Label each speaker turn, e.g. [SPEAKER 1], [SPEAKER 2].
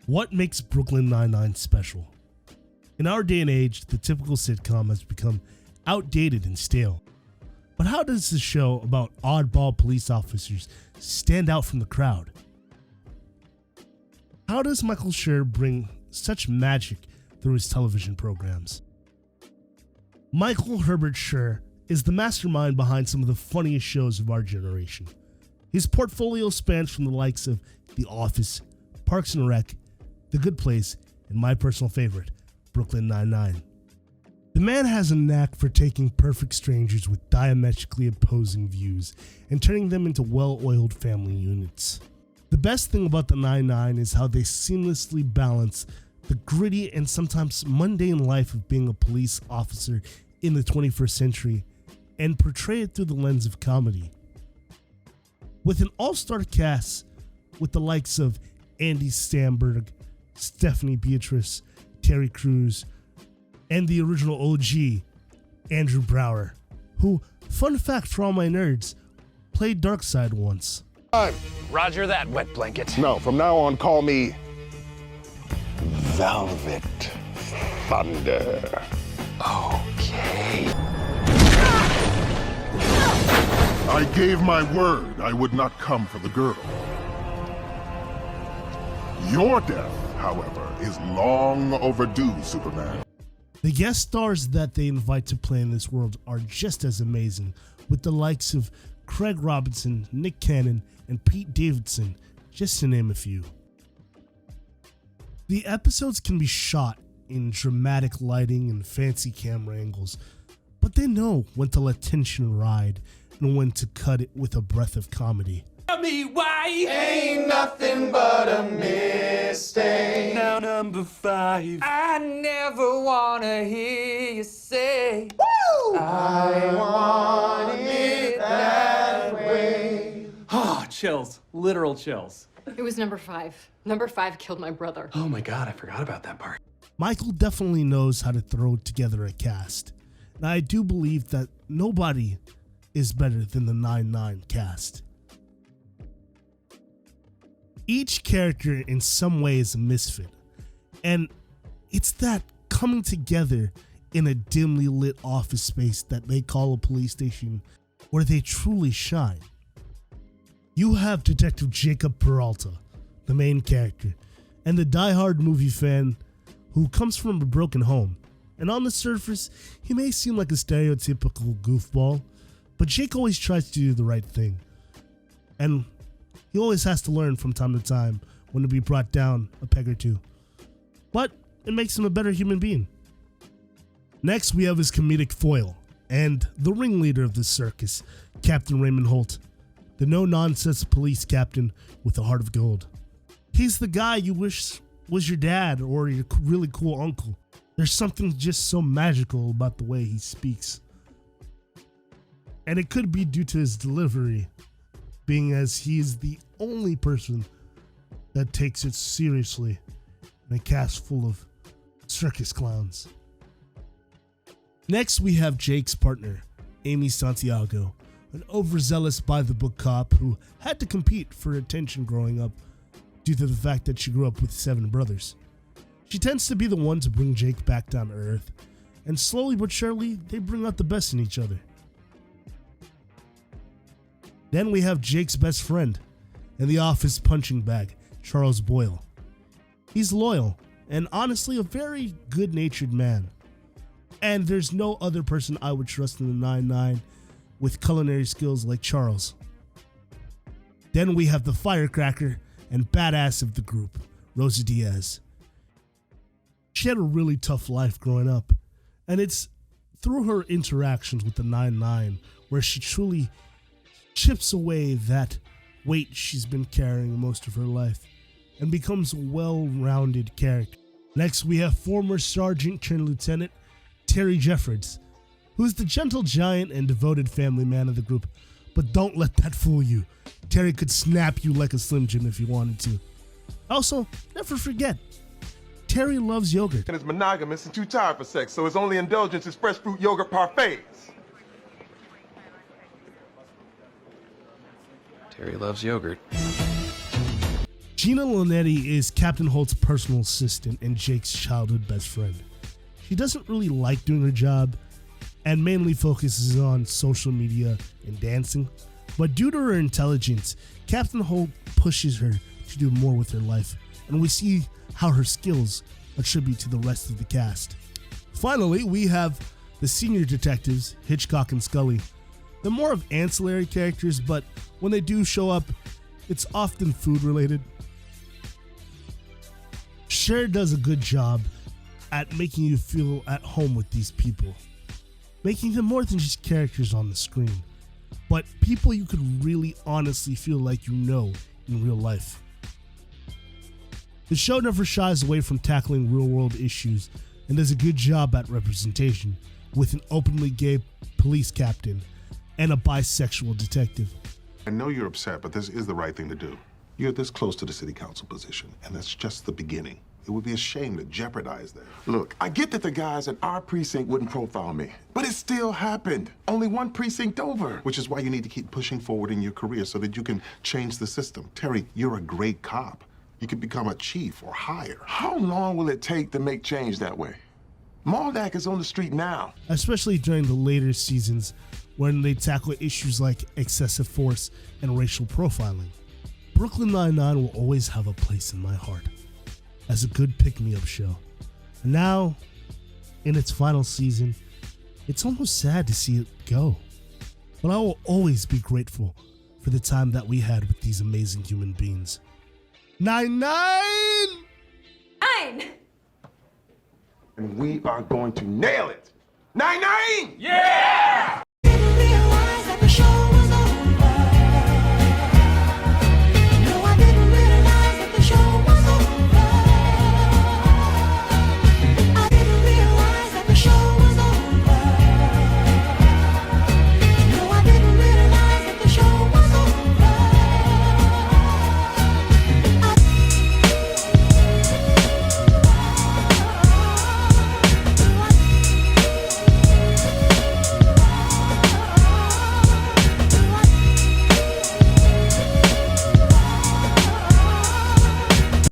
[SPEAKER 1] What makes Brooklyn Nine-Nine special? In our day and age, the typical sitcom has become outdated and stale. But how does the show about oddball police officers stand out from the crowd? How does Michael Schur bring such magic through his television programs? Michael Herbert Schur is the mastermind behind some of the funniest shows of our generation. His portfolio spans from the likes of The Office, Parks and Rec, The Good Place, and my personal favorite, Brooklyn Nine-Nine. The man has a knack for taking perfect strangers with diametrically opposing views and turning them into well-oiled family units. The best thing about the Nine-Nine is how they seamlessly balance the gritty and sometimes mundane life of being a police officer in the 21st century and portray it through the lens of comedy. With an all-star cast with the likes of Andy Samberg, Stephanie Beatrice, Terry Crews, and the original OG, Andrew Brower, who, fun fact for all my nerds, played Darkseid once.
[SPEAKER 2] Roger that, wet blanket.
[SPEAKER 3] No, from now on, call me Velvet Thunder.
[SPEAKER 2] Okay.
[SPEAKER 3] I gave my word I would not come for the girl. Your death, however, is long overdue, Superman.
[SPEAKER 1] The guest stars that they invite to play in this world are just as amazing, with the likes of Craig Robinson, Nick Cannon, and Pete Davidson, just to name a few. The episodes can be shot in dramatic lighting and fancy camera angles, but they know when to let tension ride and when to cut it with a breath of comedy.
[SPEAKER 4] Tell me why
[SPEAKER 5] Ain't nothing but a mistake.
[SPEAKER 4] now number 5. I never wanna hear you say
[SPEAKER 5] I want it that way.
[SPEAKER 4] oh, chills, literal chills.
[SPEAKER 6] It was number 5. Number 5 killed my brother.
[SPEAKER 4] Oh my god, I forgot about that part.
[SPEAKER 1] Michael definitely knows how to throw together a cast, and I do believe that nobody is better than the 9-9 cast. Each character in some way is a misfit, and it's that coming together in a dimly lit office space that they call a police station where they truly shine. You have Detective Jacob Peralta, the main character, and the diehard movie fan who comes from a broken home, and on the surface, he may seem like a stereotypical goofball, but Jake always tries to do the right thing, and he always has to learn from time to time when to be brought down a peg or two, but it makes him a better human being. Next, we have his comedic foil, and the ringleader of this circus, Captain Raymond Holt, the no-nonsense police captain with a heart of gold. He's the guy you wish was your dad or your really cool uncle. There's something just so magical about the way he speaks. And it could be due to his delivery, being as he is the only person that takes it seriously in a cast full of circus clowns. Next, we have Jake's partner, Amy Santiago, an overzealous by-the-book cop who had to compete for attention growing up due to the fact that she grew up with 7 brothers. She tends to be the one to bring Jake back down to earth, and slowly but surely, they bring out the best in each other. Then we have Jake's best friend and the office punching bag, Charles Boyle. He's loyal and honestly a very good-natured man. And there's no other person I would trust in the 9-9 with culinary skills like Charles. Then we have the firecracker and badass of the group, Rosa Diaz. She had a really tough life growing up, and it's through her interactions with the 9-9 where she truly chips away that weight she's been carrying most of her life and becomes a well-rounded character. Next, we have former Sergeant turned Lieutenant Terry Jeffords, who's the gentle giant and devoted family man of the group. But don't let that fool you. Terry could snap you like a Slim Jim if he wanted to. Also, never forget, Terry loves yogurt.
[SPEAKER 7] And is monogamous and too tired for sex, so his only indulgence is fresh fruit yogurt parfaits.
[SPEAKER 2] Terry loves yogurt.
[SPEAKER 1] Gina Linetti is Captain Holt's personal assistant and Jake's childhood best friend. She doesn't really like doing her job and mainly focuses on social media and dancing, but due to her intelligence, Captain Holt pushes her to do more with her life, and we see how her skills attribute to the rest of the cast. Finally, we have the senior detectives, Hitchcock and Scully. They're more of ancillary characters, but when they do show up, it's often food related. Cher does a good job at making you feel at home with these people, making them more than just characters on the screen, but people you could really honestly feel like you know in real life. The show never shies away from tackling real world issues and does a good job at representation, with an openly gay police captain and a bisexual detective.
[SPEAKER 3] I know you're upset, but this is the right thing to do. You're this close to the city council position, and that's just the beginning. It would be a shame to jeopardize that.
[SPEAKER 7] Look, I get that the guys at our precinct wouldn't profile me, but it still happened. Only one precinct over.
[SPEAKER 3] Which is why you need to keep pushing forward in your career so that you can change the system. Terry, you're a great cop. You could become a chief or higher.
[SPEAKER 7] How long will it take to make change that way? Maldak is on the street now.
[SPEAKER 1] Especially during the later seasons when they tackle issues like excessive force and racial profiling. Brooklyn Nine-Nine will always have a place in my heart as a good pick-me-up show. And now, in its final season, it's almost sad to see it go. But I will always be grateful for the time that we had with these amazing human beings. Nine!
[SPEAKER 7] And we are going to nail it. 9-9! Yeah!